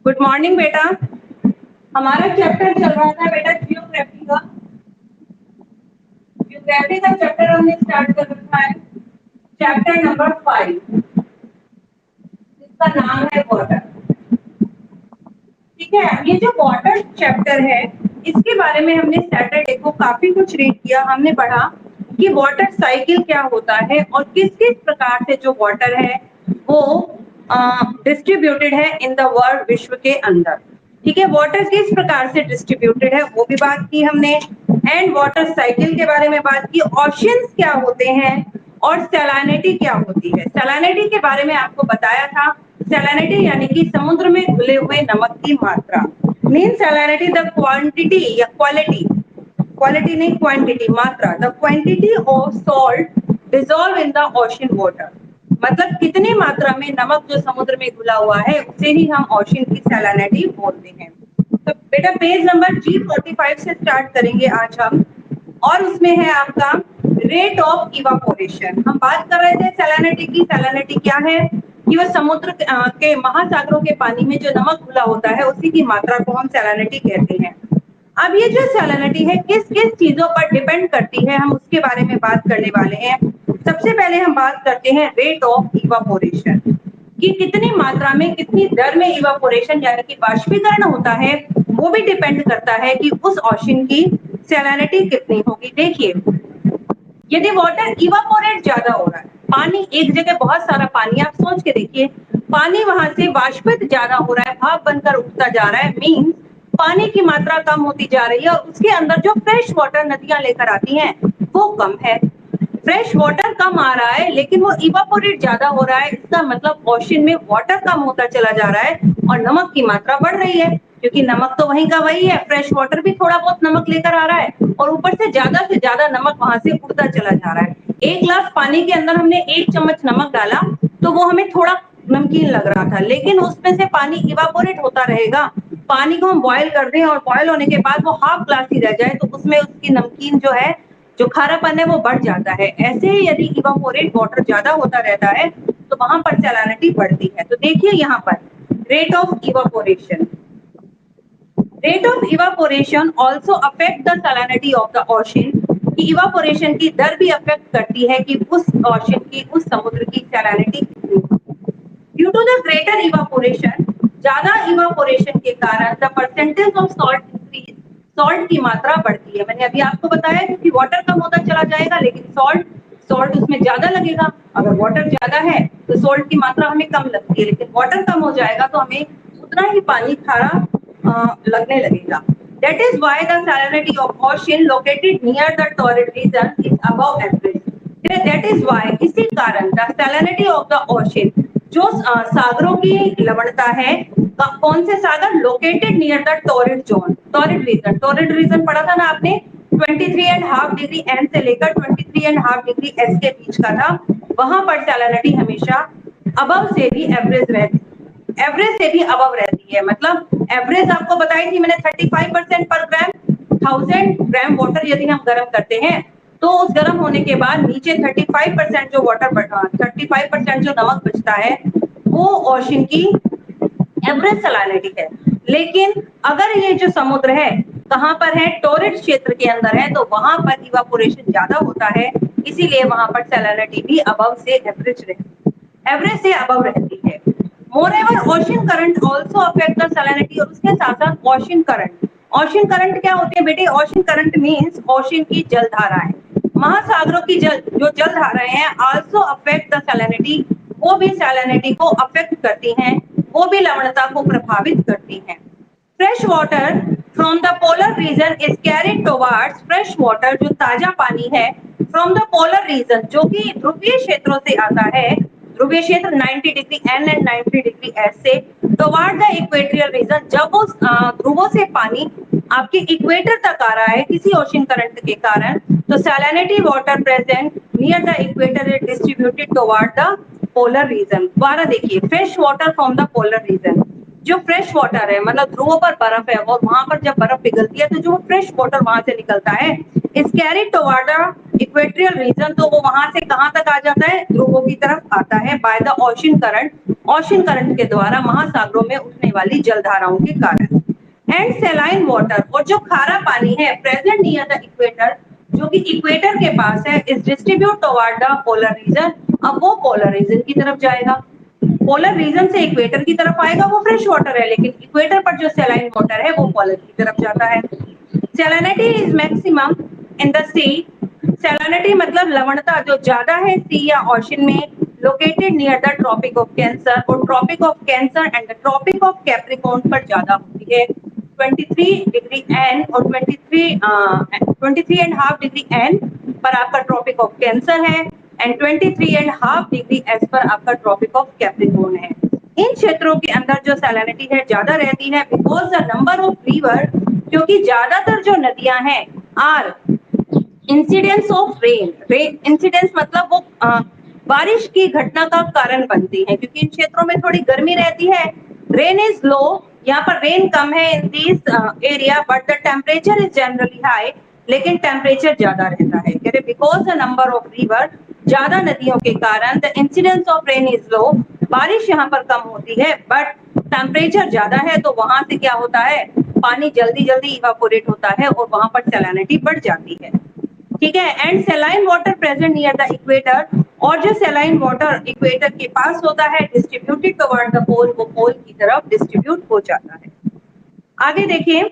Good morning बेटा। हमारा chapter चल रहा था बेटा जियोग्राफी का। जियोग्राफी का चैप्टर हमने स्टार्ट कर रखा है, चैप्टर नंबर 5 जिसका नाम है वाटर। ठीक है, ये जो वाटर चैप्टर है इसके बारे में हमने सैटरडे को काफी कुछ रीड किया। हमने पढ़ा कि वाटर साइकिल क्या होता है और किस किस प्रकार से जो वाटर है वो डिस्ट्रीब्यूटेड है इन द वर्ल्ड, विश्व के अंदर। ठीक है, वाटर किस प्रकार से डिस्ट्रीब्यूटेड है वो भी बात की हमने, एंड वाटर साइकिल के बारे में बात की। ओशियंस क्या होते हैं और सैलिनिटी क्या होती है। सैलिनिटी के बारे में आपको बताया था। सैलिनिटी यानी कि समुद्र में घुले हुए नमक की मात्रा। मीन सैलिनिटी द क्वांटिटी या क्वालिटी, क्वालिटी नहीं क्वांटिटी, मात्रा, the quantity of salt dissolve in the ocean water. मतलब कितनी मात्रा में नमक जो समुद्र में घुला हुआ है उसे ही हम ओशन की सैलिनिटी बोलते हैं। तो बेटा पेज नंबर G45 से स्टार्ट करेंगे आज हम, और उसमें है आपका रेट ऑफ इवापोरेशन। हम बात कर रहे थे सैलिनिटी की। सैलिनिटी क्या है कि वह समुद्र के महासागरों के पानी में जो नमक घुला होता है उसी की मात्रा को हम सैलिनिटी कहते हैं। अब ये जो सैलिनिटी है किस किस चीजों पर डिपेंड करती है हम उसके बारे में बात करने वाले हैं। सबसे पहले हम बात करते हैं रेट ऑफ इवापोरेशन, कि कितनी मात्रा में कितनी दर में इवापोरेशन यानी कि बाष्पीकरण होता है। वो भी डिपेंड करता है कि उस ओशन की सैलिनिटी कितनी होगी। देखिए, यदि वाटर इवापोरेट ज्यादा हो रहा है, पानी एक जगह बहुत सारा पानी, आप सोच के देखिए, पानी वहां से वाष्पित ज्यादा हो रहा है, भाप बनकर उठता जा रहा है, मींस पानी की मात्रा कम होती जा रही है और उसके अंदर जो फ्रेश वाटर नदियां लेकर आती हैं वो कम है। फ्रेश वाटर कम आ रहा है लेकिन वो इवापोरेट ज्यादा हो रहा है। इसका मतलब ओशन में वाटर कम होता चला जा रहा है और नमक की मात्रा बढ़ रही है, क्योंकि नमक तो वहीं का वही है, फ्रेश वाटर भी थोड़ा बहुत नमक लेकर आ रहा है और ऊपर से ज्यादा नमक वहां से उड़ता चला जा रहा है। एक गिलास पानी के अंदर हमने 1 चम्मच नमक डाला तो वो हमें थोड़ा नमकीन लग रहा था, लेकिन उसमें से पानी इवापोरेट होता रहेगा। पानी को हम बॉयल कर दें और बॉयल होने के बाद वो हाफ ग्लास ही रह जाए तो उसमें उसकी नमकीन जो है, जो खारापन है वो बढ़ जाता है। ऐसे ही यदि इवापोरेट वाटर ज्यादा होता रहता है तो वहां पर सैलिनिटी बढ़ती है। तो देखिए यहाँ पर rate of evaporation, rate of evaporation also affect the salinity of the ocean, कि इवापोरेशन की दर भी अफेक्ट करती है कि उस ओशन की, उस समुद्र की सैलिनिटी कितनी होगी। Due to the greater evaporation, ज्यादा इवापोरेशन के कारण the percentage of salt increase, salt की मात्रा बढ़ती है। मैंने अभी आपको बताया कि वाटर कम होता चला जाएगा लेकिन सॉल्ट सॉल्ट उसमें ज्यादा लगेगा। अगर वाटर ज्यादा है तो सॉल्ट की मात्रा हमें कम लगती है, लेकिन वाटर कम हो जाएगा तो हमें उतना ही पानी खारा लगने लगेगा। That is why the salinity of ocean located near the torrid region is above average. That is why, इसी कारण the salinity of the ocean, जो सागरों की लवणता है, कौन से सागर, located near the torrid zone, torrid region. Torrid region पढ़ा था ना आपने, 23.5 डिग्री एन से लेकर 23.5 डिग्री एस के बीच का था। वहां पर सैलिनिटी हमेशा अबव से भी एवरेज रहती, एवरेज से भी अबव रहती है। मतलब एवरेज आपको बताई थी मैंने 35% पर ग्राम, 1000 ग्राम वाटर यदि हम गर्म करते हैं तो उस गर्म होने के बाद नीचे 35% जो वाटर, 35% जो नमक बचता है वो ओशन की एवरेज सैलिनिटी है। लेकिन अगर ये जो समुद्र है कहां पर है, टॉरिड क्षेत्र के अंदर है, तो वहां पर इवापोरेशन ज्यादा होता है, इसीलिए वहां पर सैलिनिटी भी अबव से एवरेज रहती, एवरेज से अबव रहती है। Moreover ocean current also affect the salinity, और उसके साथ साथ ओशन करंट, ओशन करंट क्या होते हैं बेटे, ओशन करंट मींस ओशन की जलधाराएं, महासागरों की जो जलधाराएं हैं आल्सो अफेक्ट द सैलिनिटी, वो भी सैलिनिटी को अफेक्ट करती हैं, वो भी लवणता को प्रभावित करती हैं। Fresh water from the polar region is carried towards, fresh water जो ताजा पानी है फ्रॉम द पोलर रीजन, जो कि ध्रुवीय क्षेत्रों से आता है, ध्रुवीय क्षेत्र 90 degree N and 90 degree S से टुवर्ड द इक्वेटोरियल रीजन, जब उस ध्रुवों से पानी आपके इक्वेटर तक आ रहा है किसी ओशन करंट के कारण, तो salinity water present near the equator is distributed toward the polar region. दोबारा देखिए, fresh water from the polar region, जो फ्रेश वाटर है, मतलब ध्रुवों पर बर्फ है और वहां पर जब बर्फ पिघलती है तो जो फ्रेश वाटर वहां से निकलता है is carried toward the equatorial reason, तो वो वहां से कहां तक आ जाता है, ध्रुवों की तरफ आता है by the ocean current, ocean current के द्वारा महासागरों में उठने वाली जलधाराओं के कारण। एंड सेलाइन वाटर, और जो खारा पानी है प्रेजेंट नियर द इक्वेटर, जो कि इक्वेटर के पास है, is distribute toward the polar region, अब वो पोलर रीजन की तरफ जाएगा। पोलर रीजन से इक्वेटर की तरफ आएगा वो फ्रेश वाटर है, लेकिन इक्वेटर पर जो सेलाइन वाटर है वो पोलर की तरफ जाता है। Salinity is maximum in the sea, salinity मतलब लवणता जो ज्यादा है सी या ओशन में, located near the Tropic of Cancer, और Tropic of Cancer and the Tropic of Capricorn पर ज्यादा होती है। 23 डिग्री एन और 23.5 डिग्री एन पर आपका ट्रॉपिक ऑफ कैंसर है एंड 23.5 डिग्री एस पर आपका ट्रॉपिक ऑफ कैप्रिकॉर्न है। इन क्षेत्रों के अंदर जो सैलिनिटी है ज्यादा रहती है because the number of river, क्योंकि ज्यादातर जो नदियां हैं are incidence of rain, rain incidence मतलब वो बारिश की घटना का कारण बनती है, क्योंकि इन क्षेत्रों में थोड़ी गर्मी रहती है, रेन इज लो, यहाँ पर रेन कम है in this area but the temperature is generally high, लेकिन टेम्परेचर ज्यादा रहता है। कह रहे because the number of river, ज्यादा नदियों के कारण, the incidence of rain is low, बारिश यहाँ पर कम होती है बट टेम्परेचर ज्यादा है, तो वहां से क्या होता है, पानी जल्दी जल्दी इवापोरेट होता है और वहां पर सैलिनिटी बढ़ जाती है। ठीक है। And saline water present near the equator, और जो सेलाइन वाटर इक्वेटर के पास होता है डिस्ट्रीब्यूटेड टुवर्ड द पोल, वो पोल की तरफ डिस्ट्रीब्यूट हो जाता है। आगे देखिए,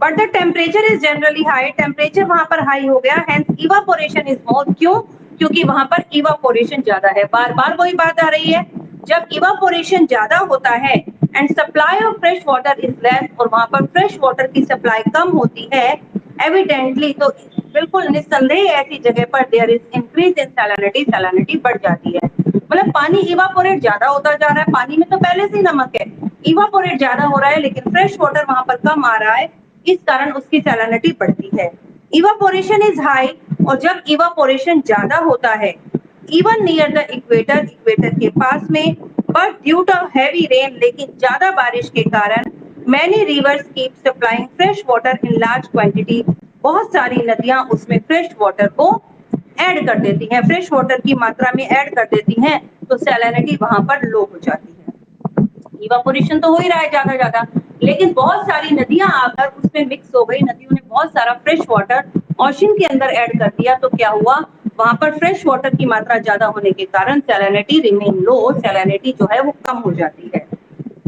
but the temperature is generally high, temperature वहां पर हाई हो गया, हेंस इवापोरेशन इज मोर, क्यों, क्योंकि वहां पर इवापोरेशन ज्यादा है। बार बार वही बात आ रही है, जब इवापोरेशन ज्यादा होता है and supply of fresh water is less, और वहां पर फ्रेश वाटर की सप्लाई कम होती है एविडेंटली, तो बिल्कुल निस्संदेह ऐसी जगह पर there is increase in salinity, salinity बढ़ जाती है। मतलब पानी इवापोरेट ज्यादा होता जा रहा है, पानी में तो पहले से ही नमक है, इवापोरेट ज्यादा हो रहा है लेकिन फ्रेश वाटर वहां पर कम आ रहा है, इस कारण उसकी सैलिनिटी बढ़ती है। इवापोरेशन इज हाई, और जब इवापोरेशन ज्यादा होता है even near the equator, equator के पास में, but due to heavy rain, लेकिन ज्यादा बारिश के कारण many rivers keep supplying fresh water in large quantity, बहुत सारी नदियां उसमें फ्रेश वाटर को ऐड कर देती हैं, फ्रेश वाटर की मात्रा में ऐड कर देती हैं, तो सैलिनिटी वहां पर लो हो जाती है। इवापोरेशन तो हो ही रहा है ज्यादा ज्यादा, लेकिन बहुत सारी नदियां आकर उसमें मिक्स हो गई, नदियों ने बहुत सारा फ्रेश वाटर ओशन के अंदर ऐड कर दिया, तो क्या हुआ, वहां पर फ्रेश वाटर की मात्रा ज्यादा होने के कारण सैलिनिटी रिमेन लो, सैलिनिटी जो है वो कम हो जाती है।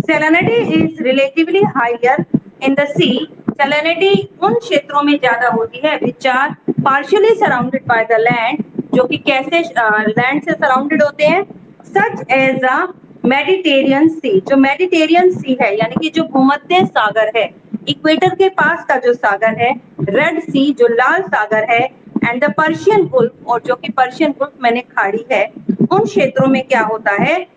Salinity is relatively higher in the sea, salinity उन क्षेत्रों में ज्यादा होती है which are partially surrounded by the land, जो कि कैसे लैंड से सराउंडेड होते हैं, सच एज अ मेडिटेरियन सी, जो मेडिटेरियन सी है यानी कि जो भूमध्य सागर है, इक्वेटर के पास का जो सागर है, रेड सी जो लाल सागर है, एंड द पर्शियन गुल्फ, और जो कि पर्शियन गुल्फ मैंने खाड़ी है, उन क्षेत्रों में क्या होता है,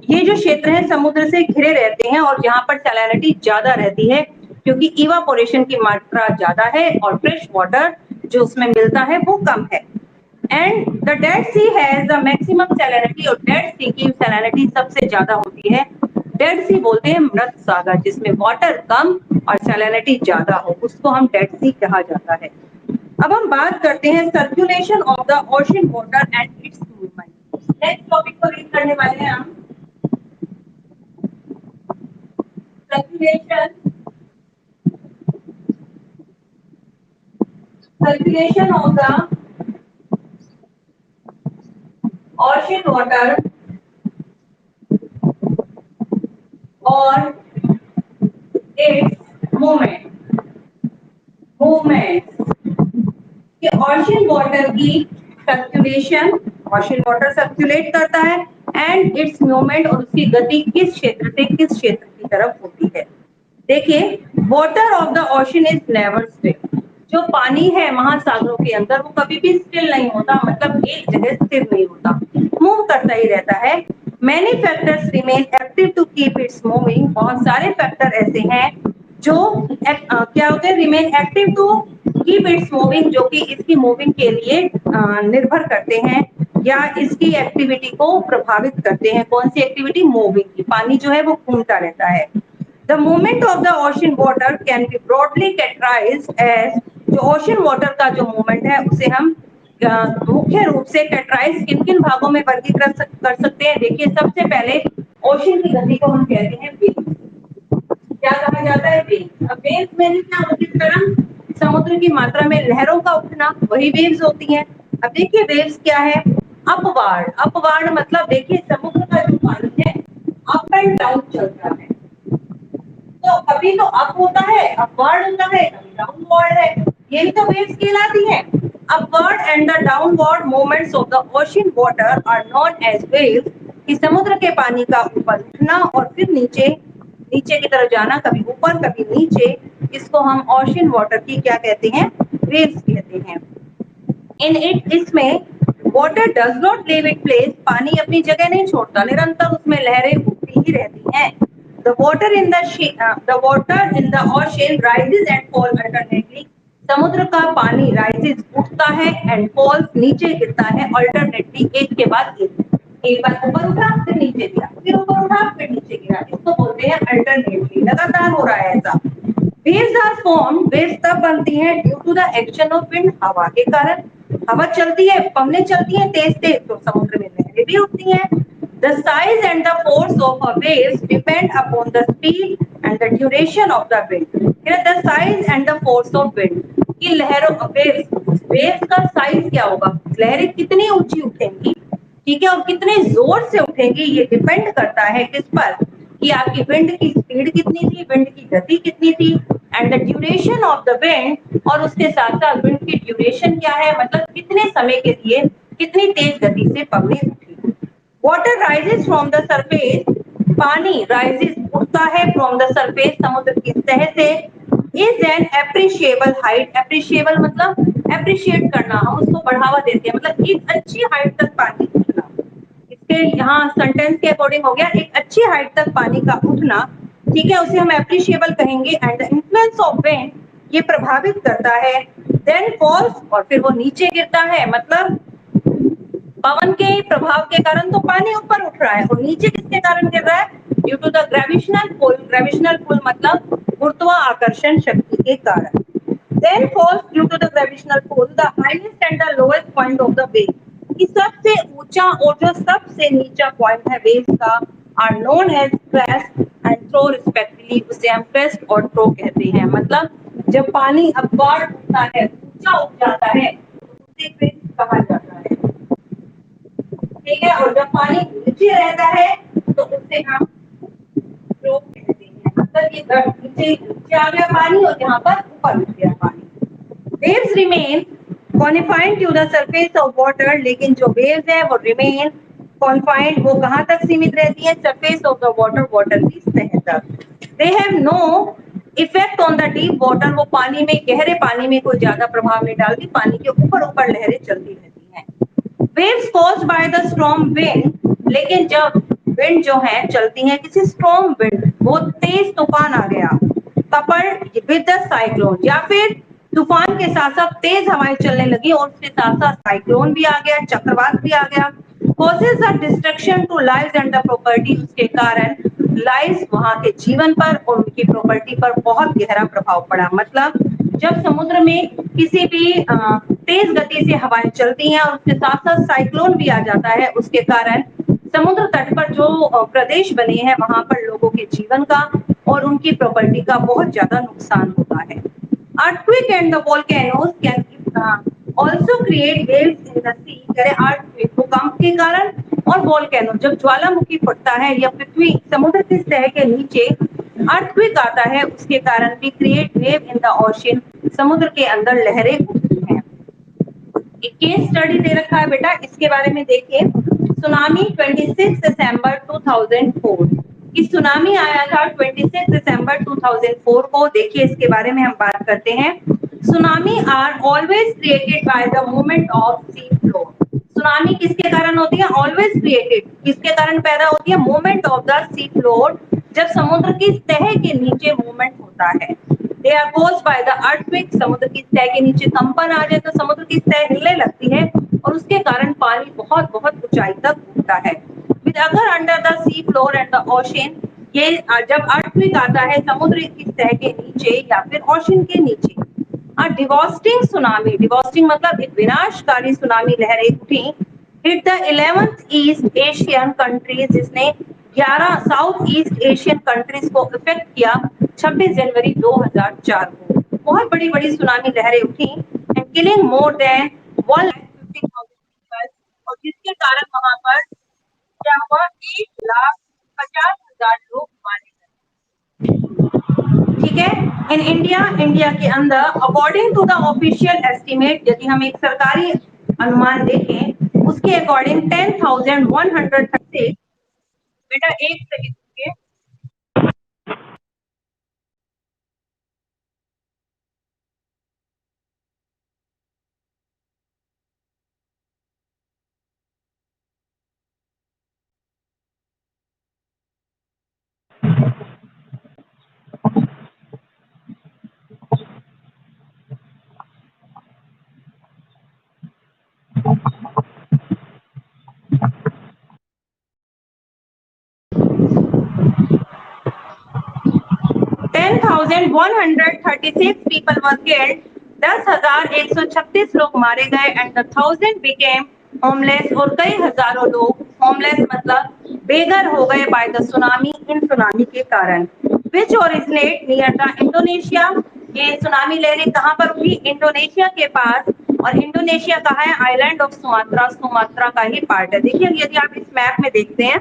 ये जो क्षेत्र है समुद्र से घिरे रहते हैं और जहां पर सैलिनिटी ज्यादा रहती है, क्योंकि इवापोरेशन की मात्रा ज्यादा है और फ्रेश वाटर जो उसमें मिलता है वो कम है। And the Dead Sea has the maximum salinity, और डेड सी की सैलिनिटी सबसे ज्यादा होती है। डेड सी बोलते हैं मृत सागर, जिसमें वाटर कम और सैलिनिटी ज्यादा हो, उसको हम डेड सी कहा जाता है। अब हम बात करते हैं circulation of the ocean water and it's movement. Next topic को रीड करने वाले हैं हम, circulation of the ocean water or its movement कि ओशन वाटर की सर्कुलेशन, ओशन वाटर सर्कुलेट करता है एंड इट्स मूवमेंट, और उसकी गति किस क्षेत्र से किस क्षेत्र की तरफ होती है। देखिए, water of the ocean is never still, जो पानी है महासागरों के अंदर वो कभी भी स्टिल नहीं होता, मतलब एक जगह स्थिर नहीं होता, मूव करता ही रहता है। Many factors remain active to keep its moving, बहुत सारे फैक्टर ऐसे हैं जो क्या होते हैं, remain active to keep its moving, जो कि इसकी मूविंग के लिए निर्भर करते हैं। या इसकी एक्टिविटी को प्रभावित करते हैं। कौन सी एक्टिविटी? मूविंग की। पानी जो है वो घूमता रहता है। The movement of the ocean water can be broadly categorized as, जो ओशन वाटर का जो मूवमेंट है उसे हम मुख्य रूप से कैटराइज किन किन भागों में वर्गीकृत कर सकते हैं। देखिए, सबसे पहले ओशन की गति को हम कहते हैं वेव्स। क्या कहा जाता है? वेव्स। अब वेव्स में क्या होती है तरंग, समुद्र की मात्रा में लहरों का उठना, वही वेव्स होती हैं। अब देखिए वेव्स क्या है? अपवार्ड। अपवार्ड मतलब देखिए समुद्र का जो पानी है अप एंड डाउन चलता है। तो कभी तो अप होता है, अपवर्ड होता है, कभी डाउनवर्ड है, यही तो वेव्स कहलाती हैं। Upward and the downward movements of the ocean water are known as waves, कि समुद्र के पानी का ऊपर उठना और फिर नीचे नीचे की तरफ जाना, कभी ऊपर कभी नीचे, इसको हम ओशन वाटर की क्या कहते हैं? वेव्स कहते हैं। इन इट इसमें water does not leave it place, पानी अपनी जगह नहीं छोड़ता, निरंतर उसमें लहरें उठती ही रहती हैं। The water in the ocean rises and falls alternately. समुद्र का पानी rises उठता है and falls नीचे गिरता है alternately, एक के बाद एक बार ऊपर उठा फिर नीचे गिरा, फिर ऊपर उठा फिर नीचे गिरा, इसको बोलते हैं alternately, लगातार हो रहा है ऐसा। Waves are formed, waves तब बनती हैं due to the action of wind, हवा के कारण। हवा चलती है, पवनें चलती हैं तेज तेज, तो समुद्र में लहरें भी उठती हैं। The size and the force of a waves depend upon the speed and the duration of the wind. Here the size and the force of wind. कि लहरों waves का साइज क्या होगा? लहरें कितनी ऊंची उठेंगी, ठीक है, और कितने जोर से उठेंगी, ये डिपेंड करता है किस पर? कि आपकी विंड की स्पीड कितनी थी, विंड की गति कितनी थी, and the duration of the wind, और उसके साथ साथ विंड की ड्यूरेशन क्या है, मतलब कितने समय के लिए कितनी तेज गति से पवनें उठी। Water rises from the surface, पानी राइजेस उठता है फ्रॉम द सरफेस, समुद्र की सतह से, is an appreciable height. Appreciable मतलब एप्रिशिएट करना, हम उसको बढ़ावा देते हैं, मतलब एक अच्छी हाइट तक पानी उठना। इसके यहाँ सेंटेंस के अकॉर्डिंग हो गया, एक अच्छी हाइट तक पानी का उठना, ठीक है, उसे हम एप्रिशिएबल कहेंगे। And the influence of wind, ये प्रभावित करता है। देन फॉल्स, और फिर वो नीचे गिरता है, मतलब पवन के प्रभाव के कारण तो पानी ऊपर उठ रहा है, और नीचे किसके कारण गिर रहा है? Due to the gravitational pull. Gravitational pull मतलब गुरुत्वाकर्षण शक्ति के कारण। Then falls due to the gravitational pull, the highest and the lowest point of the wave. कि सबसे ऊंचा और जो सबसे नीचा पॉइंट है वेव का are known as crest and throw respectively. उसे हम crest और throw कहते हैं। मतलब जब पानी अपवार्ड उठता है, ऊंचा उठ जाता है, उसे crest कहा जाता है, ठीक है, और जब पानी नीचे रहता है तो उसे हम throw कहते हैं। मतलब ये नीचे नीचे आ गया पानी और यहाँ पर ऊपर उठ गया पानी। Waves remain confined to the surface of water, लेकिन जो waves है वो remain confined, वो कहाँ तक सीमित रहती है? surface of the water, water की सतह तक। They have no effect on the deep water, वो पानी में, गहरे पानी में कोई ज्यादा प्रभाव नहीं डालती, पानी के ऊपर ऊपर लहरें चलती रहती हैं। Waves caused by the storm wind, लेकिन जब विंड जो है चलती है किसी स्ट्रॉन्ग विंड, बहुत तेज तूफान आ गया, कपल्ड विद द साइक्लोन, या फिर तूफान के साथ साथ तेज हवाएं चलने लगी और उसके साथ साथ साइक्लोन भी आ गया, चक्रवात भी आ गया, causes a destruction to lives and the property, उसके कारण लाइव्स, वहां के जीवन पर और उनकी प्रॉपर्टी पर बहुत गहरा प्रभाव पड़ा। मतलब जब समुद्र में किसी भी तेज गति से हवाएं चलती हैं और उसके साथ साथ साइक्लोन भी आ जाता है, उसके कारण समुद्र तट पर जो प्रदेश बने हैं वहां पर लोगों के जीवन का और उनकी प्रॉपर्टी का बहुत ज्यादा नुकसान होता है। Earthquake and the volcanoes can also create waves in the sea. करे earthquake, भूकंप के कारण, और वोल्केनो जब ज्वालामुखी फटता है या पृथ्वी समुद्र की सतह के नीचे earthquake आता है, उसके कारण भी create wave in the ocean, समुद्र के अंदर लहरें उठती हैं। एक केस स्टडी दे रखा है बेटा, इसके बारे में देखिए। सुनामी 26 दिसंबर 2004, कि सुनामी आया था 26 दिसंबर 2004 को। देखिए इसके बारे में हम बात करते हैं। Tsunami are always created by the movement of sea floor. Tsunami किसके कारण होती है? ऑलवेज क्रिएटेड, किसके कारण पैदा होती है? Movement of the sea floor, जब समुद्र की तह के नीचे मूवमेंट होता है। They are caused by the earthquake, समुद्र की सतह के नीचे कंपन आ जाए तो समुद्र की सतह हिलने लगती है और उसके कारण पानी बहुत बहुत ऊंचाई तक उठता है। विद अगर under the sea floor and the ocean, ये जब अर्थक्वेक आता है समुद्र की सतह के नीचे या फिर ओशन के नीचे, डिवास्टिंग सुनामी, डिवास्टिंग मतलब एक विनाशकारी सुनामी लहरें उठी, hit the 11th east Asian countries, जिसने 11 साउथ ईस्ट एशियन कंट्रीज को इफेक्ट किया 26 जनवरी 2004 को। बहुत बड़ी बड़ी सुनामी लहरें उठी and killing more than 1,50,000 people, और जिसके कारण वहां पर क्या हुआ, 1,50,000 लोग मारे गए। ठीक है। इन इंडिया, इंडिया के अंदर according to the official estimate, यदि हम एक सरकारी अनुमान देखें उसके अकॉर्डिंग 10,136, बेटा एक सेकंड के, 10,136 people were killed, 10,136 लोग मारे गए एंड द 1,000 बिकेम होमलेस, और कई हजारों लोग होमलेस मतलब बेघर हो गए by the tsunami, in tsunami के कारण। विच ओरिजिनेट नियर द इंडोनेशिया, ये सुनामी लहरें कहाँ पर हुई, इंडोनेशिया के पास, और इंडोनेशिया कहाँ है, आइलैंड ऑफ सुमात्रा, सुमात्रा का ही पार्ट है। देखिए यदि आप इस मैप में देखते हैं,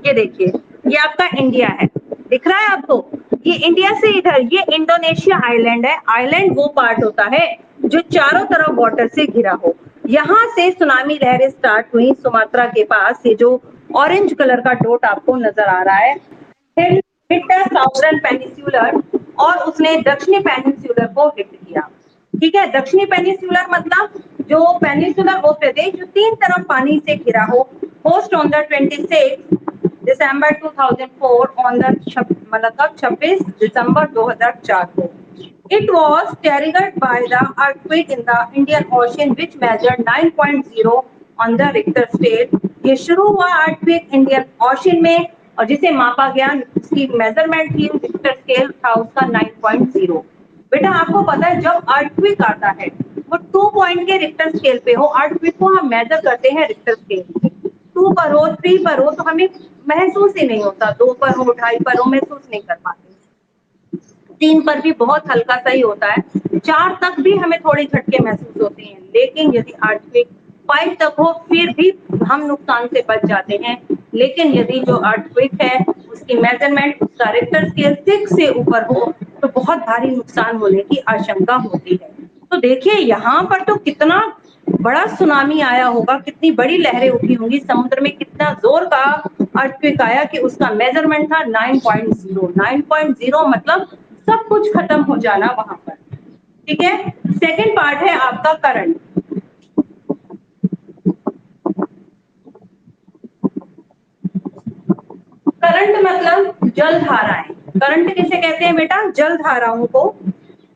ये देखिए ये आपका इंडिया है, दिख रहा है आपको, ये इंडिया से इधर ये इंडोनेशिया आइलैंड है। आइलैंड वो पार्ट होता है जो चारों तरफ वाटर से घिरा हो। यहाँ से सुनामी लहरें स्टार्ट हुई सुमात्रा के पास, ये जो ऑरेंज कलर का डॉट आपको नजर आ रहा है, हिट द साउदर्न पेनिनसुलर, और उसने दक्षिणी पेनिनसुलर को हिट किया। ठीक है, दक्षिणी पेनिनसुलर मतलब जो पेनिनसुलर वो प्रदेश जो तीन तरफ पानी से घिरा हो। Host on the 26 December 2004 on the मतलब 26 दिसंबर 2004 को। It was triggered by the earthquake in the Indian Ocean which measured 9.0 on the Richter scale. ये शुरू हुआ earthquake इंडियन ओशन में और जिसे मापा गया, उसकी मेजरमेंट थी, रिक्टर स्केल था उसका 9.0। बेटा आपको पता है जब अर्थक्वेक आता है वो 2 पॉइंट के रिक्टर स्केल पे हो, अर्थक्वेक को हम मेजर करते हैं रिक्टर स्केल पे, 2 पर हो 3 पर हो तो हमें महसूस ही नहीं होता, 2 पर हो 2.5 पर हो महसूस नहीं कर पाते, 3 पर भी बहुत हल्का सा ही होता है, 4 तक भी हमें थोड़े झटके महसूस होते हैं, लेकिन यदि अर्थक्वेक 5 तक हो फिर भी हम नुकसान से बच जाते हैं। लेकिन यदि जो अर्थक्वेक है उसकी मेजरमेंट उसका रिक्टर स्केल 6 से ऊपर हो तो बहुत भारी नुकसान होने की आशंका होती है। तो देखिए यहाँ पर तो कितना बड़ा सुनामी आया होगा, कितनी बड़ी लहरें उठी होंगी, समुद्र में कितना जोर का अर्थक्वेक आया कि उसका मेजरमेंट था 9.0। 9.0 मतलब सब कुछ खत्म हो जाना वहां पर। ठीक है, सेकंड पार्ट है आपका करंट। करंट मतलब जल धाराएं। करंट किसे कहते हैं बेटा, जल धाराओं को।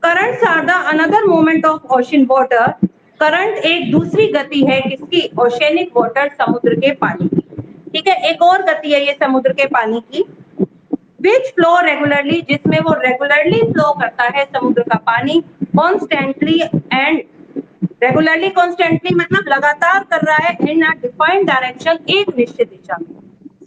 Currents are the another movement of ocean water. Current एक दूसरी गति है किसकी, ओशनिक वाटर, समुद्र के पानी की। ठीक है, एक और गति है ये समुद्र के पानी की, विच फ्लो रेगुलरली, जिसमें वो रेगुलरली फ्लो करता है समुद्र का पानी, कॉन्स्टेंटली एंड रेगुलरली, कॉन्स्टेंटली मतलब लगातार कर रहा है, इन अ डिफाइंड डायरेक्शन, एक निश्चित दिशा में।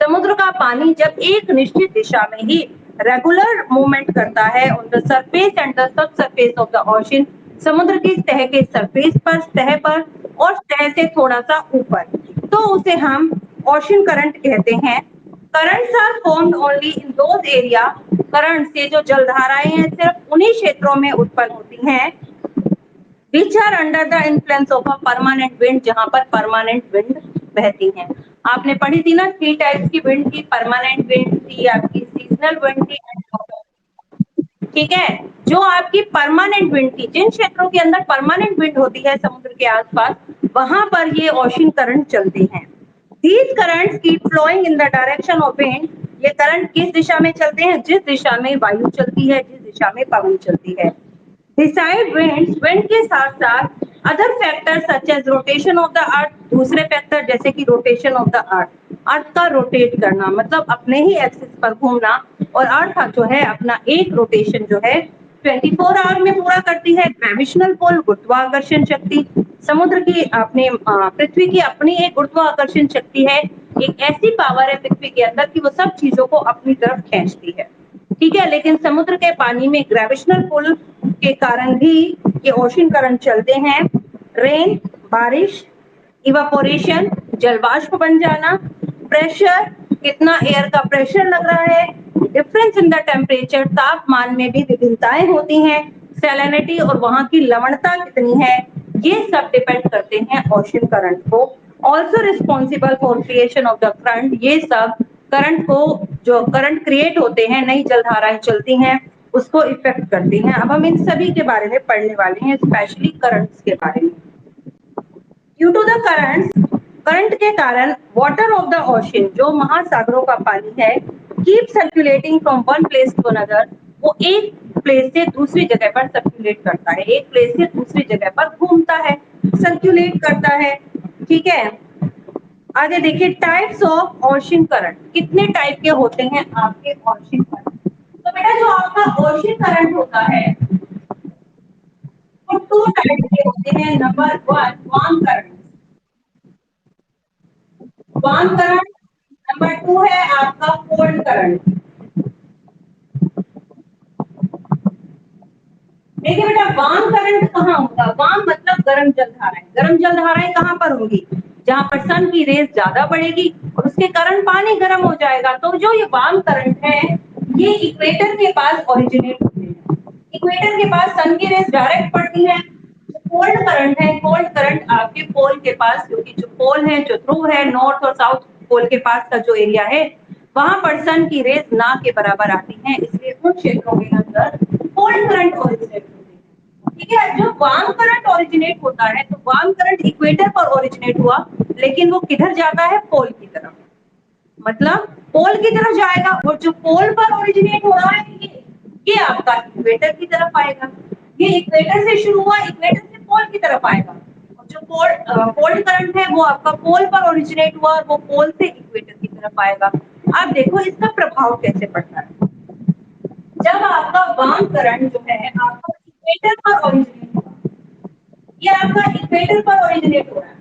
समुद्र का पानी जब एक निश्चित दिशा में ही रेगुलर मूवमेंट करता है on the surface and the sub surface of the ocean, समुद्र की सतह के सरफेस पर, सतह पर और सतह से थोड़ा सा ऊपर, तो उसे हम ओशन करंट कहते हैं। Currents are formed only in those area, current से जो जलधाराएं हैं सिर्फ उन्हीं क्षेत्रों में उत्पन्न होती हैं which are under the influence of a permanent wind, जहां पर परमानेंट विंड बहती हैं। आपने पढ़ी थी ना 3 टाइप्स की विंड थी, परमानेंट विंड थी, आपकी सीजनल विंड थी। ठीक है, जो आपकी परमानेंट विंड थी, जिन क्षेत्रों के अंदर परमानेंट विंड होती है समुद्र के आसपास, वहां पर ये ओशन करंट चलते हैं। These currents keep flowing in the direction of wind, ये करंट किस दिशा में चलते हैं, जिस दिशा में वायु चलती है, जिस दिशा में पवन चलती है। Beside winds, wind के साथ साथ other factors such as rotation of the earth, दूसरे फैक्टर जैसे कि rotation of the earth, अर्थ का रोटेट करना मतलब अपने ही एक्सिस पर घूमना, और अर्थ जो है अपना एक रोटेशन जो है 24 आवर में पूरा करती है। ग्रेविटेशनल पुल गुरुत्वाकर्षण शक्ति, समुद्र की अपने पृथ्वी की अपनी एक गुरुत्वाकर्षण शक्ति है, एक ऐसी पावर है पृथ्वी के अंदर कि वो सब चीजों को अपनी तरफ खींचती है। ठीक है, लेकिन समुद्र के पानी में ग्रेविटेशनल पुल के कारण भी ये ओशन करंट चलते हैं। रेन, बारिश, इवापोरेशन, जलवाष्प बन जाना, प्रेशर, कितना एयर का प्रेशर लग रहा है, डिफरेंस इन द टेम्परेचर, तापमान में भी विभिन्नताएं होती हैं, सैलिनिटी और वहां की लवणता कितनी है, ये सब डिपेंड करते हैं ओशन करंट को। Also responsible for creation of the current, ये सब करंट को, जो करंट क्रिएट होते हैं, नई जलधाराएं चलती हैं, उसको इफेक्ट करती हैं। अब हम इन सभी के बारे में पढ़ने वाले हैं, स्पेशली करंट्स के बारे में। Due to the currents, current के कारण वाटर ऑफ द ओशन, जो महासागरों का पानी है, keep circulating from one place to another, वो एक प्लेस से दूसरी जगह पर सर्कुलेट करता है, एक प्लेस से दूसरी जगह पर घूमता है, सर्कुलेट करता है। ठीक है, आगे देखिए टाइप्स ऑफ ओशन करंट, कितने टाइप के होते हैं आपके ओशन करंट। तो बेटा जो आपका ओशन करंट होता है वो टू टाइप के होते हैं। Number one, warm current, warm current. Number two है आपका कोल्ड करंट। देखिए बेटा वार्म करंट कहाँ होगा, वार्म मतलब गर्म जलधाराएं, गर्म जलधाराएं कहाँ पर होंगी, जहां पर सन की रेस ज्यादा बढ़ेगी और उसके कारण पानी गर्म हो जाएगा। तो जो ये वार्म करंट है ये इक्वेटर के पास ओरिजिनेट होते हैं, इक्वेटर के पास सन की रेस डायरेक्ट पड़ती है। कोल्ड करंट है, कोल्ड करंट आपके पोल के पास, क्योंकि जो पोल है, जो ध्रुव है, नॉर्थ और साउथ पोल के पास का जो एरिया है, वहां पर सन की रेस ना के बराबर आती है, इसलिए उन क्षेत्रों के अंदर कोल्ड करंट ओरिजिनेट होते हैं। ठीक है, जो वार्म करंट ओरिजिनेट होता है, तो वार्म करंट इक्वेटर पर ओरिजिनेट हुआ, लेकिन वो किधर जाता है, पोल की तरफ, मतलब पोल की तरफ जाएगा, और जो पोल पर ओरिजिनेट हो रहा है ये आपका इक्वेटर की तरफ आएगा। ये इक्वेटर से शुरू हुआ, इक्वेटर से पोल की तरफ आएगा, और जो कोल्ड करंट है वो आपका पोल पर ओरिजिनेट हुआ और वो पोल से इक्वेटर की तरफ आएगा। आप देखो इसका प्रभाव कैसे पड़ता है। जब आपका वार्म करंट जो है आपका इक्वेटर पर ओरिजिनेट हुआ, ये आपका इक्वेटर पर ओरिजिनेट हो रहा है।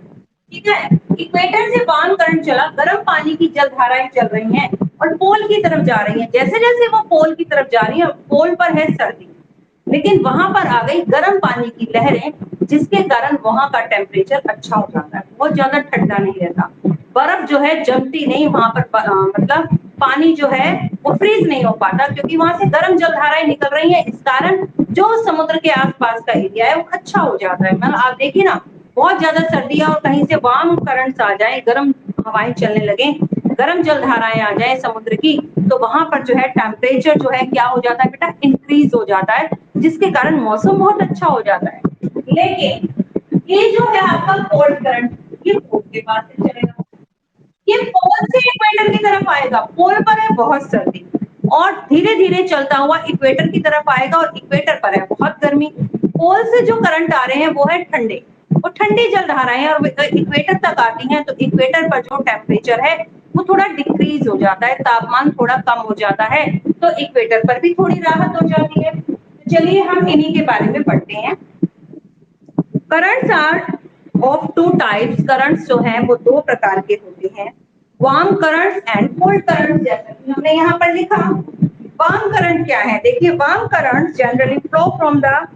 ठीक है, इक्वेटर से वार्म करंट चला, गर्म पानी की जलधाराएं चल रही हैं और पोल की तरफ जा रही हैं। जैसे जैसे वो पोल की तरफ जा रही है, पोल पर है सर्दी, लेकिन वहां पर आ गई गर्म पानी की लहरें, जिसके कारण वहां का टेम्परेचर अच्छा हो जाता है, बहुत ज्यादा ठंडा नहीं रहता, बर्फ जो है जमती नहीं वहां पर, मतलब पानी जो है वो फ्रीज नहीं हो पाता, क्योंकि वहां से गर्म जलधाराएं निकल रही हैं। इस कारण जो समुद्र के आसपास का एरिया है वो अच्छा हो जाता है। मतलब आप देखिए ना, बहुत ज्यादा सर्दियां और कहीं से वार्म करंट्स आ जाए, गर्म हवाएं चलने लगे, गर्म जलधाराएं आ जाए समुद्र की, तो वहां पर जो है टेम्परेचर जो है क्या हो जाता है बेटा, इंक्रीज हो जाता है, जिसके कारण मौसम बहुत अच्छा हो जाता है। लेकिन ये जो है आपका कोल्ड करंट, ये पोल के पास से चलेगा, ये पोल से इक्वेटर की तरफ आएगा, पोल पर है बहुत सर्दी, और धीरे धीरे चलता हुआ इक्वेटर की तरफ आएगा, और इक्वेटर पर है बहुत गर्मी। पोल से जो करंट आ रहे हैं वो है ठंडे, वो ठंडी जलधाराएं और इक्वेटर तक आती हैं, तो इक्वेटर पर जो टेम्परेचर है वो थोड़ा डिक्रीज हो जाता है, तापमान थोड़ा कम हो जाता है, तो इक्वेटर पर भी थोड़ी राहत हो जाती है। तो चलिए हम इन्हीं के बारे में पढ़ते हैं। Currents are of two types, currents जो हैं वो दो प्रकार के होते हैं, warm currents and cold currents, जैसा कि हमने यहाँ पर लिखा। वार्म करंट क्या है, देखिए warm currents generally flow from the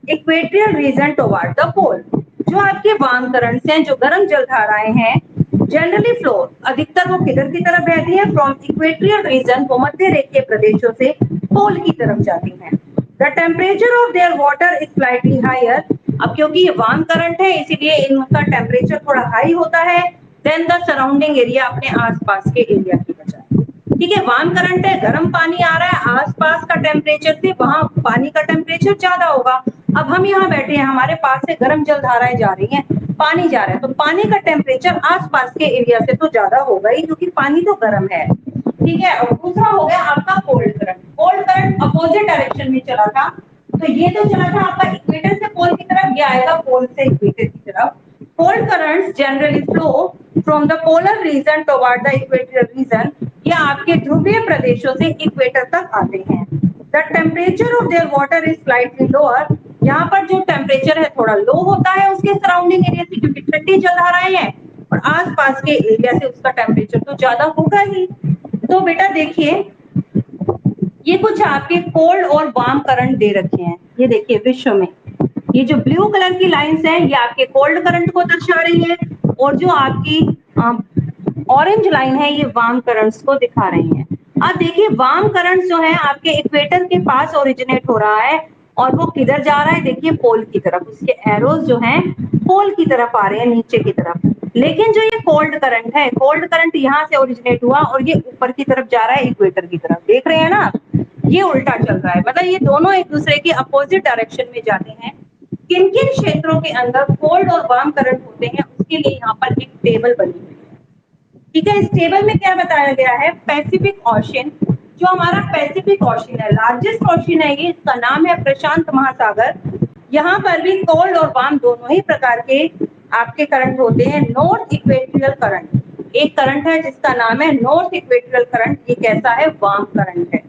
equatorial region toward the pole. जो आपके वार्म करंट्स हैं, जो गर्म जलधाराएं हैं, जनरली फ्लो, अधिकतर वो किधर की तरफ बहती है, फ्रॉम इक्वेटोरियल रीजन, वो मध्य रेखीय प्रदेशों से पोल की तरफ जाती हैं। The temperature of their water is slightly higher, अब क्योंकि ये वार्म करंट है इसीलिए इनका टेम्परेचर थोड़ा हाई होता है देन द सराउंडिंग एरिया, अपने आसपास के एरिया की बजाय। ठीक है, वार्म करंट है, गर्म पानी आ रहा है आसपास का टेम्परेचर से, वहां पानी का टेम्परेचर ज्यादा होगा। अब हम यहाँ बैठे हैं, हमारे पास से गर्म जलधाराएं जा रही हैं, पानी जा रहा है, तो पानी का टेम्परेचर आसपास के एरिया से तो ज्यादा होगा ही, क्योंकि पानी तो गर्म है। ठीक है, और दूसरा हो गया आपका cold current. Cold current opposite direction में चला था, तो ये तो चला था आपका इक्वेटर से पोल की तरफ, ये आएगा पोल से इक्वेटर की तरफ। Cold currents generally flow from the polar region toward the equatorial reason, ये आपके ध्रुवीय प्रदेशों से इक्वेटर तक आते हैं। The temperature of their water is slightly lower, यहाँ पर जो टेम्परेचर है थोड़ा लो होता है उसके सराउंडिंग एरिया से, क्योंकि ठंडी जलधाराएं हैं और आसपास के एरिया से उसका टेम्परेचर तो ज्यादा होगा ही। तो बेटा देखिए, ये कुछ आपके कोल्ड और वार्म करंट दे रखे हैं। ये देखिए विश्व में ये जो ब्लू कलर की लाइंस हैं ये आपके कोल्ड करंट को दर्शा रही है, और जो आपकी ऑरेंज लाइन है ये वार्म करंट्स को दिखा रही है। अब देखिए वार्म करंट जो है आपके इक्वेटर के पास ओरिजिनेट हो रहा है, और वो किधर जा रहा है, देखिए पोल की तरफ। उसके एरोज जो हैं पोल की तरफ आ रहे हैं, नीचे की तरफ। लेकिन जो ये कोल्ड करंट है, कोल्ड करंट यहाँ से ओरिजिनेट हुआ और ये ऊपर की तरफ जा रहा है इक्वेटर की तरफ। देख रहे हैं ना, ये उल्टा चल रहा है, मतलब ये दोनों एक दूसरे के अपोजिट डायरेक्शन में जाते हैं। किन किन क्षेत्रों के अंदर कोल्ड और वार्म करंट होते हैं उसके लिए यहाँ पर एक टेबल बनी हुई है। ठीक है, इस टेबल में क्या बताया गया है, पैसिफिक ओशन, जो हमारा पैसिफिक ओशन है, लार्जेस्ट ओशन है ये, इसका नाम है प्रशांत महासागर। यहाँ पर भी कोल्ड और वार्म दोनों ही प्रकार के आपके करंट होते हैं। नॉर्थ इक्वेटोरियल करंट, एक करंट है जिसका नाम है नॉर्थ इक्वेटोरियल करंट, ये कैसा है, वार्म करंट है।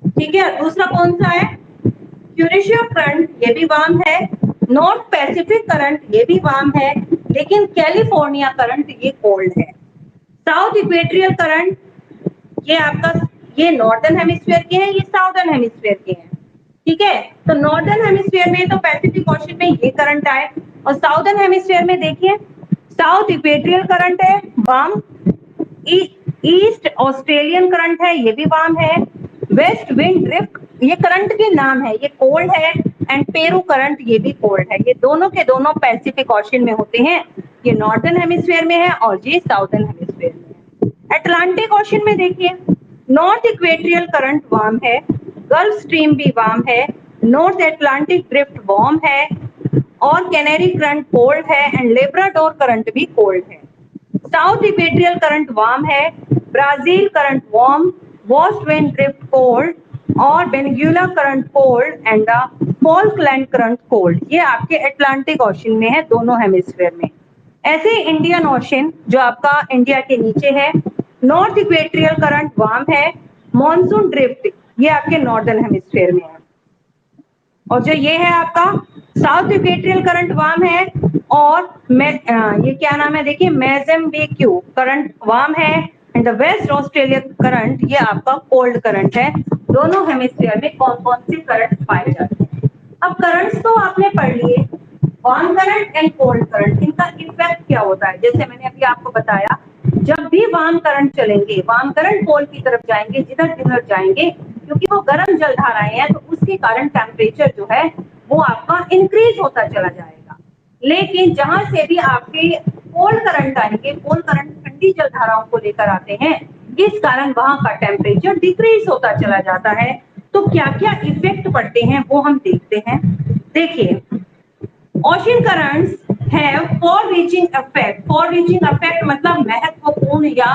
ठीक है, दूसरा कौन सा है, क्यूरेशियो करंट, ये भी वार्म है। नॉर्थ पैसिफिक करंट, ये भी वार्म है, लेकिन कैलिफोर्निया करंट ये कोल्ड है। साउथ इक्वेटोरियल करंट, ये आपका, ये नॉर्दर्न हेमिस्फीयर के हैं, ये साउदर्न हेमिस्फीयर के हैं। ठीक है, तो नॉर्दर्न हेमिस्फीयर में तो पैसिफिक ओशन में ये करंट आए, और साउदर्न हेमिस्फीयर में देखिए साउथ इक्वेटोरियल करंट है वार्म, ईस्ट ऑस्ट्रेलियन करंट है, ये भी वार्म है। वेस्ट विंड ड्रिफ्ट, ये करंट के नाम है, ये कोल्ड है। एंड पेरू करंट, ये भी कोल्ड है। ये दोनों के दोनों पैसिफिक ओशन में होते हैं, ये नॉर्दर्न हेमिस्फीयर में है और ये साउदर्न हेमिस्फीयर में है। अटलांटिक ओशन में देखिए नॉर्थ इक्वेटोरियल करंट वार्म है, गल्फ स्ट्रीम भी वार्म है, नॉर्थ अटलांटिक ड्रिफ्ट वार्म है, और कैनेरी करंट कोल्ड है, एंड लेब्राडोर करंट भी कोल्ड है। साउथ इक्वेटोरियल करंट वार्म है, Brazil Current warm, West Wind Drift cold, और Benguela Current cold, and the Falkland Current cold. ये आपके अटलांटिक ओशन में है, दोनों हेमिस्फीयर में। ऐसे इंडियन ओशन जो आपका इंडिया के नीचे है, नॉर्थ इक्वेटोरियल करंट वार्म है, मॉनसून ड्रिफ्ट ये आपके नॉर्दर्न हेमिस्फीयर में है, और जो ये है आपका साउथ इक्वेटोरियल करंट वार्म है, और ये क्या नाम है, देखिए मोज़ाम्बिकू करंट वार्म है, and the West Australia current ये आपका कोल्ड करंट है। दोनों हेमिस्फीयर में कौन कौन से करंट पाए जाते हैं। अब करंट्स तो आपने पढ़ लिए, warm current and cold current, इनका इफेक्ट क्या होता है। जैसे मैंने अभी आपको बताया, जब भी वार्म करंट चलेंगे, वार्म करंट पोल की तरफ जाएंगे, जिधर जिधर जाएंगे, क्योंकि वो गर्म जलधाराएं हैं, तो उसके कारण टेम्परेचर जो है वो आपका इंक्रीज होता चला जाएगा। लेकिन जहां से भी आपके कोल्ड करंट आएंगे, कोल्ड करंट ठंडी जलधाराओं को लेकर आते हैं, इस कारण वहां का टेम्परेचर डिक्रीज होता चला जाता है। तो क्या क्या इफेक्ट पड़ते हैं वो हम देखते हैं। देखिए, ocean currents have for reaching effect, for reaching effect मतलब महत्वपूर्ण या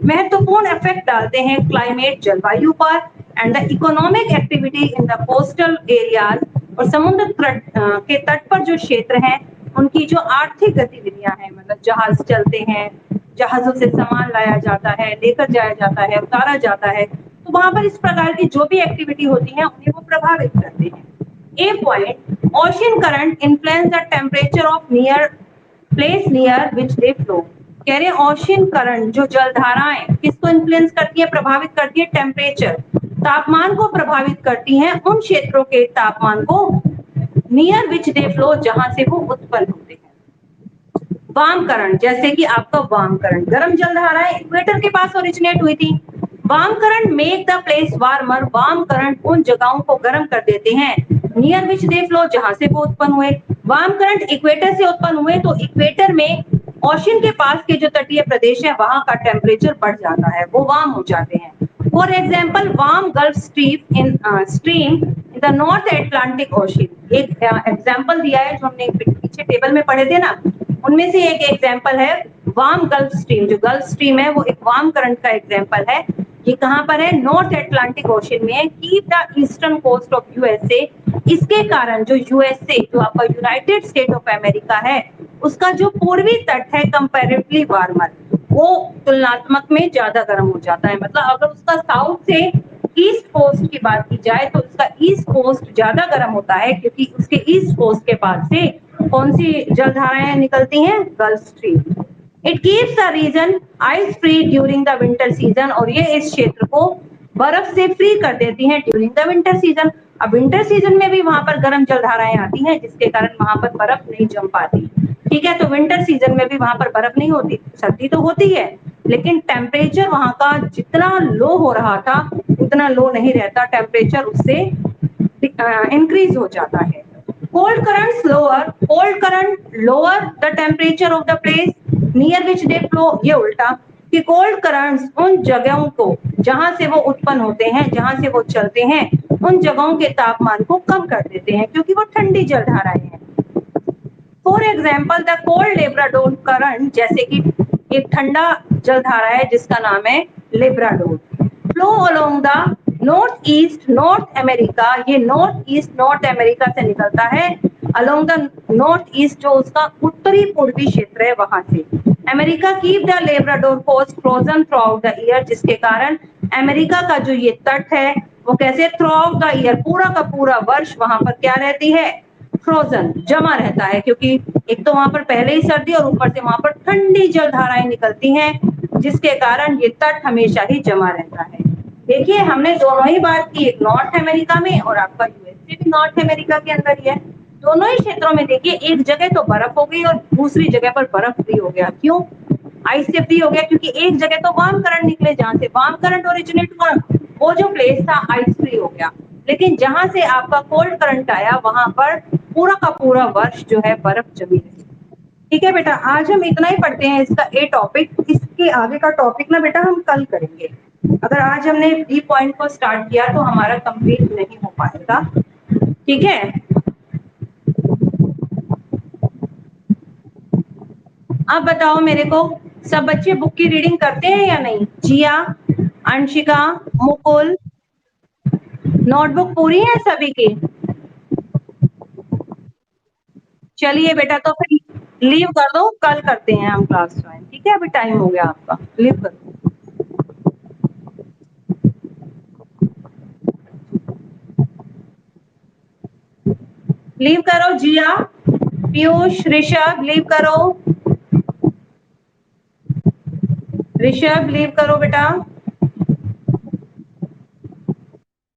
महत्वपूर्ण इफेक्ट डालते हैं क्लाइमेट जलवायु पर, and the economic activity in the coastal areas, और समुद्र के तट पर जो क्षेत्र हैं उनकी जो आर्थिक गतिविधियां हैं, मतलब जहाज चलते हैं, जहाजों से सामान लाया जाता है, लेकर जाया जाता है, उतारा जाता है, तो वहां पर इस प्रकार की जो भी एक्टिविटी होती है उन्हें वो प्रभावित करते हैं। A point, ocean current influence the temperature of near place near which they flow. कह रहे हैं ओशन करंट जो जलधाराएं किसको इन्फ्लुएंस करती है, प्रभावित करती है, टेम्परेचर, तापमान को प्रभावित करती हैं, उन क्षेत्रों के तापमान को नियर विच दे फ्लो, जहां से वो उत्पन्न होते हैं। वार्म करंट, जैसे कि आपका वार्म करंट, गर्म जलधाराएं इक्वेटर के पास ओरिजिनेट हुई थी। Warm current make the place warmer, warm current उन जगहों को गर्म कर देते हैं नियर विच दे फ्लो, जहां से वो उत्पन्न हुए। वार्म करंट इक्वेटर से उत्पन्न हुए तो इक्वेटर में ओशन के पास के जो तटीय प्रदेश है वहां का टेम्परेचर बढ़ जाता है, वो वार्म हो जाते हैं। For example, warm gulf stream in the north Atlantic ocean, एक एग्जाम्पल दिया है जो हमने पीछे टेबल में पढ़े थे ना, उनमें से एक एग्जाम्पल है वार्म गल्फ स्ट्रीम, जो गल्फ स्ट्रीम है वो एक वार्म करंट का एग्जांपल है। ये कहां पर है? नॉर्थ अटलांटिक ओशन में। Keep the eastern coast of USA, इसके कारण जो यूएसए, जो आपका यूनाइटेड स्टेट ऑफ अमेरिका है, उसका जो पूर्वी तट है कंपैरेटिवली वार्मर, वो तुलनात्मक में ज्यादा गर्म हो जाता है। मतलब अगर उसका साउथ से ईस्ट कोस्ट की बात की जाए तो उसका ईस्ट कोस्ट ज्यादा गर्म होता है, क्योंकि उसके ईस्ट कोस्ट के पास से कौन सी जलधाराएं निकलती हैं? Gulf Stream. It keeps the region ice free during the winter season, और ये इस क्षेत्र को बर्फ से फ्री कर देती हैं ड्यूरिंग द विंटर सीजन। अब विंटर सीजन में भी वहां पर गर्म जलधाराएं आती हैं, जिसके कारण वहां पर बर्फ नहीं जम पाती। ठीक है, तो विंटर सीजन में भी वहां पर बर्फ नहीं होती, सर्दी तो होती है, लेकिन टेम्परेचर वहां का जितना लो हो रहा था उतना लो नहीं रहता, टेम्परेचर उससे इंक्रीज हो जाता है। Cold currents lower, cold current lower the temperature of the place near which they flow. ये उल्टा, कि कोल्ड करंट्स उन जगहों को जहां से वो उत्पन्न होते हैं, जहां से वो चलते हैं, उन जगहों के तापमान को कम कर देते हैं, क्योंकि वो ठंडी जलधाराएं हैं। For example the cold Labrador current, जैसे कि एक ठंडा जलधारा है जिसका नाम है Labrador, flow along the north east north America. ये नॉर्थ ईस्ट नॉर्थ अमेरिका से निकलता है, अलोंग द नॉर्थ ईस्ट, जो उसका उत्तरी पूर्वी क्षेत्र है वहां से। America keep the Labrador coast frozen throughout the year, जिसके कारण अमेरिका का जो ये तट है वो कैसे थ्रू आउट द ईयर, पूरा का पूरा वर्ष वहां पर क्या रहती है? फ्रोजन, जमा रहता है, क्योंकि एक तो वहां पर पहले ही सर्दी और ऊपर से वहां पर ठंडी जलधाराएं निकलती हैं, जिसके कारण ये तट हमेशा ही जमा रहता है। देखिए, हमने दोनों ही बात की, एक नॉर्थ अमेरिका में और आपका यूएसए भी नॉर्थ अमेरिका के अंदर ही है। दोनों ही क्षेत्रों में देखिए, एक जगह तो बर्फ हो गई और दूसरी जगह पर बर्फ फ्री हो गया। क्यों आइस से फ्री हो गया? क्योंकि एक जगह तो वार्म करंट निकले, जहां से वार्म करंट ओरिजिनेट हुआ, वो जो प्लेस था आइस फ्री हो गया। लेकिन जहां से आपका कोल्ड करंट आया वहां पर पूरा का पूरा वर्ष जो है बर्फ जमी रही। ठीक है बेटा, आज हम इतना ही पढ़ते हैं इसका ए टॉपिक। इसके आगे का टॉपिक ना बेटा हम कल करेंगे। अगर आज हमने बी पॉइंट को स्टार्ट किया तो हमारा कंप्लीट नहीं हो पाएगा। ठीक है, अब बताओ मेरे को, सब बच्चे बुक की रीडिंग करते हैं या नहीं? जिया, अंशिका, मुकुल, नोटबुक पूरी है सभी की? चलिए बेटा, तो फिर लीव कर दो, कल करते हैं हम क्लास ज्वाइन। ठीक है, अभी टाइम हो गया आपका, लीव कर दो। लीव करो जिया, पीयूष, ऋषभ लीव करो, ऋषभ लीव करो बेटा।